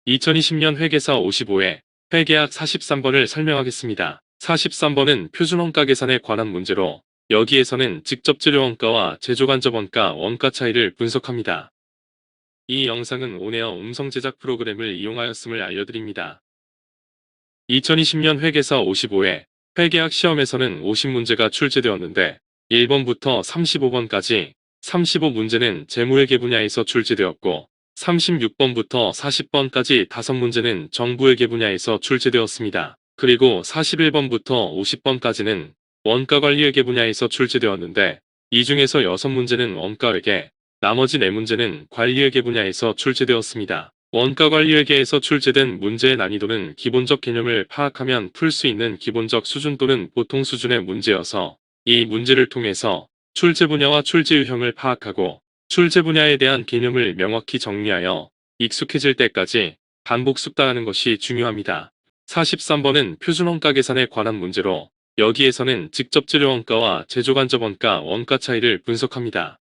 2020년 회계사 55회 회계학 43번을 설명하겠습니다. 43번은 표준원가 계산에 관한 문제로 여기에서는 직접 재료원가와 제조간접원가 원가 차이를 분석합니다. 이 영상은 온에어 음성 제작 프로그램을 이용하였음을 알려드립니다. 2020년 회계사 55회 회계학 시험에서는 50문제가 출제되었는데 1번부터 35번까지 35문제는 재무회계 분야에서 출제되었고 36번부터 40번까지 5문제는 정부회계 분야에서 출제되었습니다. 그리고 41번부터 50번까지는 원가관리회계 분야에서 출제되었는데 이 중에서 6문제는 원가회계, 나머지 4문제는 관리회계 분야에서 출제되었습니다. 원가관리회계에서 출제된 문제의 난이도는 기본적 개념을 파악하면 풀 수 있는 기본적 수준 또는 보통 수준의 문제여서 이 문제를 통해서 출제 분야와 출제 유형을 파악하고 출제 분야에 대한 개념을 명확히 정리하여 익숙해질 때까지 반복 숙달하는 것이 중요합니다. 43번은 표준원가 계산에 관한 문제로 여기에서는 직접 재료원가와 제조간접원가 원가 차이를 분석합니다.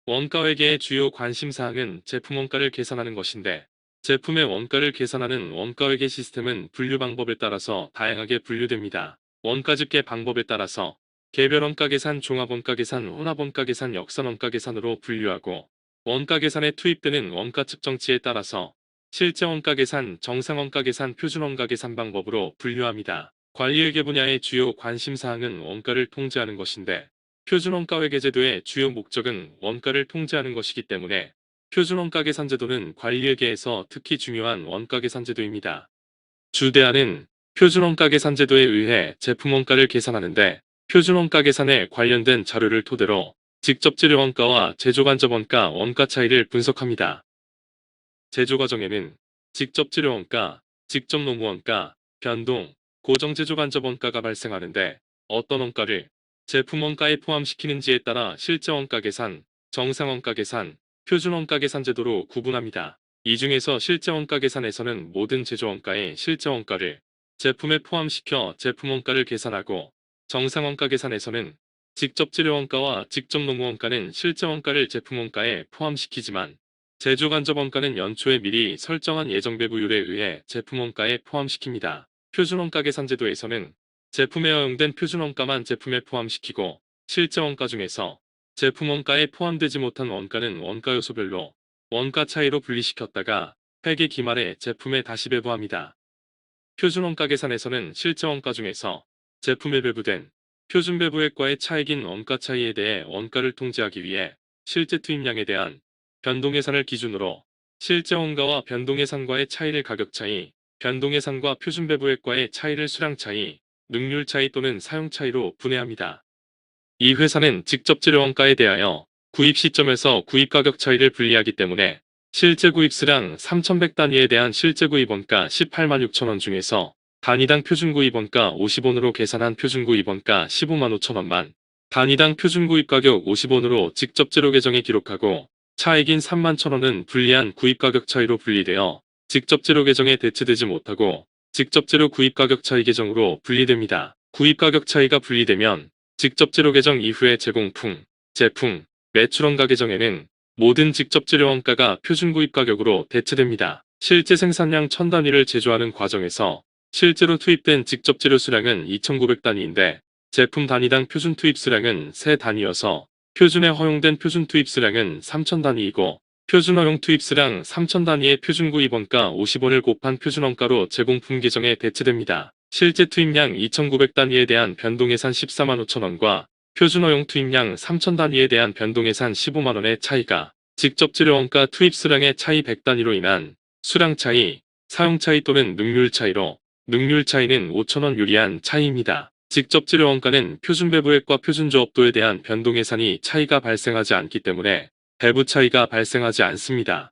원가회계의 주요 관심사항은 제품원가를 계산하는 것인데 제품의 원가를 계산하는 원가회계 시스템은 분류 방법에 따라서 다양하게 분류됩니다. 원가집계 방법에 따라서 개별원가 계산, 종합원가 계산, 혼합원가 계산, 역산원가 계산으로 분류하고 원가 계산에 투입되는 원가 측정치에 따라서 실제원가 계산, 정상원가 계산, 표준원가 계산 방법으로 분류합니다. 관리회계 분야의 주요 관심사항은 원가를 통제하는 것인데 표준원가회계 제도의 주요 목적은 원가를 통제하는 것이기 때문에 표준원가 계산 제도는 관리회계에서 특히 중요한 원가 계산 제도입니다. 주대안은 표준원가 계산 제도에 의해 제품원가를 계산하는데 표준원가 계산에 관련된 자료를 토대로 직접 재료원가와 제조간접원가 원가 차이를 분석합니다. 제조과정에는 직접 재료원가, 직접 노무원가, 변동, 고정제조간접원가가 발생하는데 어떤 원가를 제품원가에 포함시키는지에 따라 실제원가 계산, 정상원가 계산, 표준원가 계산 제도로 구분합니다. 이 중에서 실제원가 계산에서는 모든 제조원가의 실제원가를 제품에 포함시켜 제품원가를 계산하고 정상원가 계산에서는 직접 재료원가와 직접 노무원가는 실제원가를 제품원가에 포함시키지만 제조간접원가는 연초에 미리 설정한 예정배부율에 의해 제품원가에 포함시킵니다. 표준원가 계산제도에서는 제품에 허용된 표준원가만 제품에 포함시키고 실제원가 중에서 제품원가에 포함되지 못한 원가는 원가 요소별로 원가 차이로 분리시켰다가 회계 기말에 제품에 다시 배부합니다. 표준원가 계산에서는 실제원가 중에서 제품에 배부된 표준배부액과의 차익인 원가 차이에 대해 원가를 통제하기 위해 실제 투입량에 대한 변동예산을 기준으로 실제원가와 변동예산과의 차이를 가격 차이, 변동예산과 표준배부액과의 차이를 수량 차이, 능률 차이 또는 사용 차이로 분해합니다. 이 회사는 직접 재료원가에 대하여 구입 시점에서 구입 가격 차이를 분리하기 때문에 실제 구입 수량 3,100 단위에 대한 실제 구입 원가 18만 6천 원 중에서 단위당 표준 구입 원가 50원으로 계산한 표준 구입 원가 15만 5천 원만 단위당 표준 구입 가격 50원으로 직접 재료 계정에 기록하고 차익인 3만 1천 원은 불리한 구입 가격 차이로 분리되어 직접 재료 계정에 대체되지 못하고 직접 재료 구입 가격 차이 계정으로 분리됩니다. 구입 가격 차이가 분리되면 직접 재료 계정 이후의 제공품, 제품, 매출원가 계정에는 모든 직접 재료 원가가 표준 구입 가격으로 대체됩니다. 실제 생산량 1000단위를 제조하는 과정에서 실제로 투입된 직접 재료 수량은 2900 단위인데 제품 단위당 표준 투입 수량은 3단위여서 표준에 허용된 표준 투입 수량은 3000 단위이고 표준 허용 투입 수량 3000 단위의 표준 구입 원가 50원을 곱한 표준 원가로 제공품 계정에 대체됩니다. 실제 투입량 2900 단위에 대한 변동예산 14만 5천 원과 표준 허용 투입량 3000 단위에 대한 변동예산 15만 원의 차이가 직접 재료 원가 투입 수량의 차이 100 단위로 인한 수량 차이, 사용 차이 또는 능률 차이로 능률 차이는 5천 원 유리한 차이입니다. 직접 재료 원가는 표준 배부액과 표준 조업도에 대한 변동예산이 차이가 발생하지 않기 때문에 배부 차이가 발생하지 않습니다.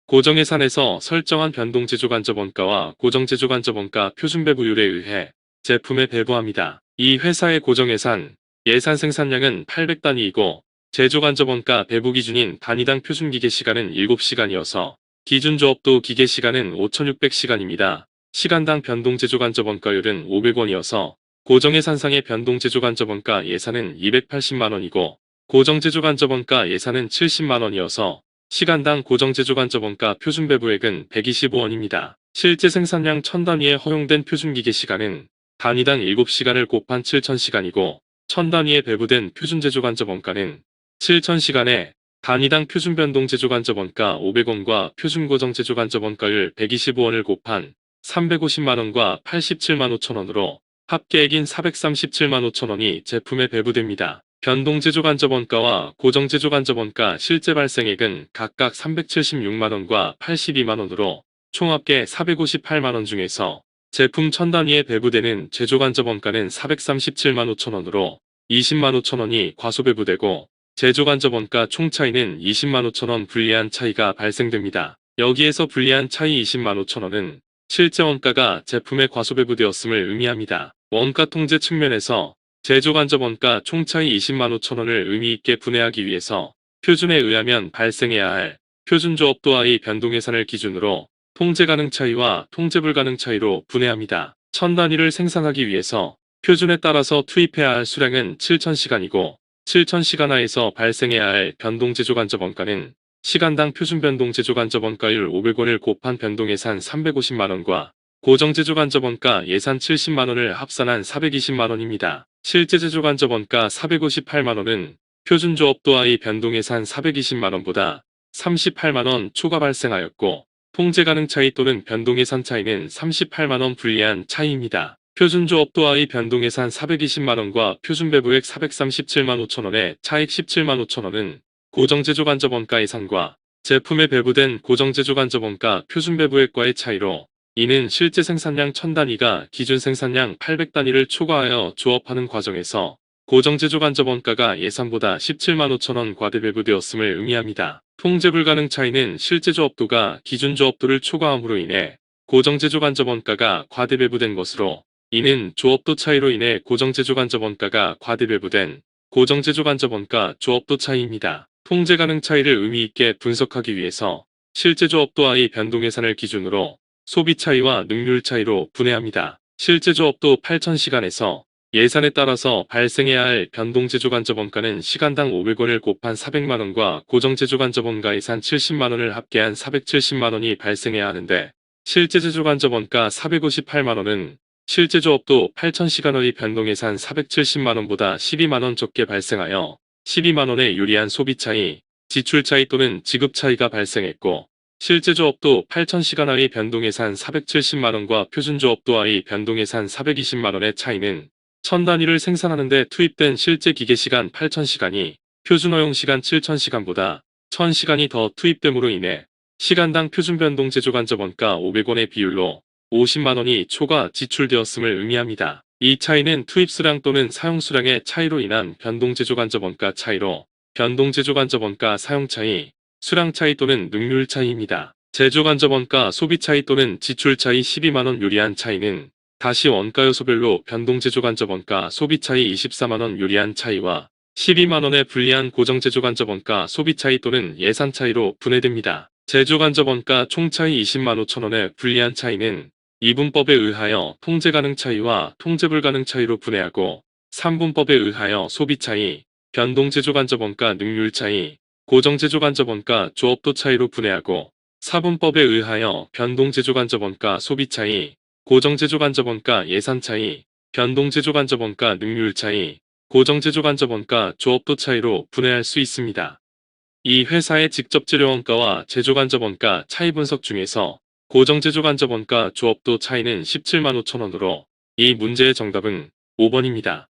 고정예산에서 설정한 변동제조간접원가와 고정제조간접원가 표준배부율에 의해 제품에 배부합니다. 이 회사의 고정예산, 예산 생산량은 800단위이고 제조간접원가 배부 기준인 단위당 표준기계시간은 7시간이어서 기준조업도 기계시간은 5600시간입니다. 시간당 변동제조간접원가율은 500원이어서 고정예산상의 변동제조간접원가 예산은 280만원이고 고정제조간접원가 예산은 70만원이어서 시간당 고정제조간접원가 표준배부액은 125원입니다. 실제 생산량 1000단위에 허용된 표준기계 시간은 단위당 7시간을 곱한 7000시간이고 1000단위에 배부된 표준제조간접원가는 7000시간에 단위당 표준변동제조간접원가 500원과 표준고정제조간접원가율 125원을 곱한 350만원과 87만 5천원으로 합계액인 437만 5천원이 제품에 배부됩니다. 변동제조간접원가와 고정제조간접원가 실제 발생액은 각각 376만원과 82만원으로 총합계 458만원 중에서 제품 1000단위에 배부되는 제조간접원가는 437만 5천원으로 20만 5천원이 과소배부되고 제조간접원가 총 차이는 20만 5천원 불리한 차이가 발생됩니다. 여기에서 불리한 차이 20만 5천원은 실제 원가가 제품에 과소배부되었음을 의미합니다. 원가 통제 측면에서 제조간접원가 총 차이 20만 5천원을 의미있게 분해하기 위해서 표준에 의하면 발생해야 할 표준조업도와의 변동예산을 기준으로 통제가능 차이와 통제불가능 차이로 분해합니다. 1000단위를 생산하기 위해서 표준에 따라서 투입해야 할 수량은 7000시간이고 7000시간 하에서 발생해야 할 변동제조간접원가는 시간당 표준변동제조간접원가율 500원을 곱한 변동예산 350만원과 고정제조간접원가 예산 70만원을 합산한 420만원입니다. 실제 제조간접원가 458만원은 표준조업도와의 변동예산 420만원보다 38만원 초과 발생하였고 통제가능 차이 또는 변동예산 차이는 38만원 불리한 차이입니다. 표준조업도와의 변동예산 420만원과 표준배부액 437만 5천원의 차익 17만 5천원은 고정제조간접원가 예산과 제품에 배부된 고정제조간접원가 표준배부액과의 차이로 이는 실제 생산량 1000단위가 기준 생산량 800단위를 초과하여 조업하는 과정에서 고정제조간접원가가 예산보다 17만 5천원 과대배부되었음을 의미합니다. 통제불가능 차이는 실제 조업도가 기준 조업도를 초과함으로 인해 고정제조간접원가가 과대배부된 것으로 이는 조업도 차이로 인해 고정제조간접원가가 과대배부된 고정제조간접원가 조업도 차이입니다. 통제가능 차이를 의미있게 분석하기 위해서 실제 조업도와의 변동예산을 기준으로 소비 차이와 능률 차이로 분해합니다. 실제 조업도 8000시간에서 예산에 따라서 발생해야 할 변동제조간접원가는 시간당 500원을 곱한 400만원과 고정제조간접원가 예산 70만원을 합계한 470만원이 발생해야 하는데 실제 제조간접원가 458만원은 실제 조업도 8000시간의 변동예산 470만원보다 12만원 적게 발생하여 12만원의 유리한 소비 차이, 지출 차이 또는 지급 차이가 발생했고 실제 조업도 8000시간의 변동예산 470만원과 표준조업도와의 변동예산 420만원의 차이는 1000단위를 생산하는데 투입된 실제 기계시간 8000시간이 표준허용시간 7000시간보다 1000시간이 더 투입됨으로 인해 시간당 표준변동제조간접원가 500원의 비율로 50만원이 초과 지출되었음을 의미합니다. 이 차이는 투입수량 또는 사용수량의 차이로 인한 변동제조간접원가 차이로 변동제조간접원가 사용차이, 수량차이 또는 능률 차이입니다. 제조간접원가 소비차이 또는 지출차이 12만원 유리한 차이는 다시 원가 요소별로 변동제조간접원가 소비차이 24만원 유리한 차이와 12만원의 불리한 고정제조간접원가 소비차이 또는 예산차이로 분해됩니다. 제조간접원가 총차이 20만 5천원의 불리한 차이는 이분법에 의하여 통제가능 차이와 통제불가능 차이로 분해하고 3분법에 의하여 소비차이, 변동제조간접원가 능률 차이, 고정제조간접원가 조업도 차이로 분해하고 4분법에 의하여 변동제조간접원가 소비차이, 고정제조간접원가 예산차이, 변동제조간접원가 능률 차이, 고정제조간접원가 조업도 차이로 분해할 수 있습니다. 이 회사의 직접 재료원가와 제조간접원가 차이 분석 중에서 고정제조간접원가 조업도 차이는 17만 5천원으로 이 문제의 정답은 5번입니다.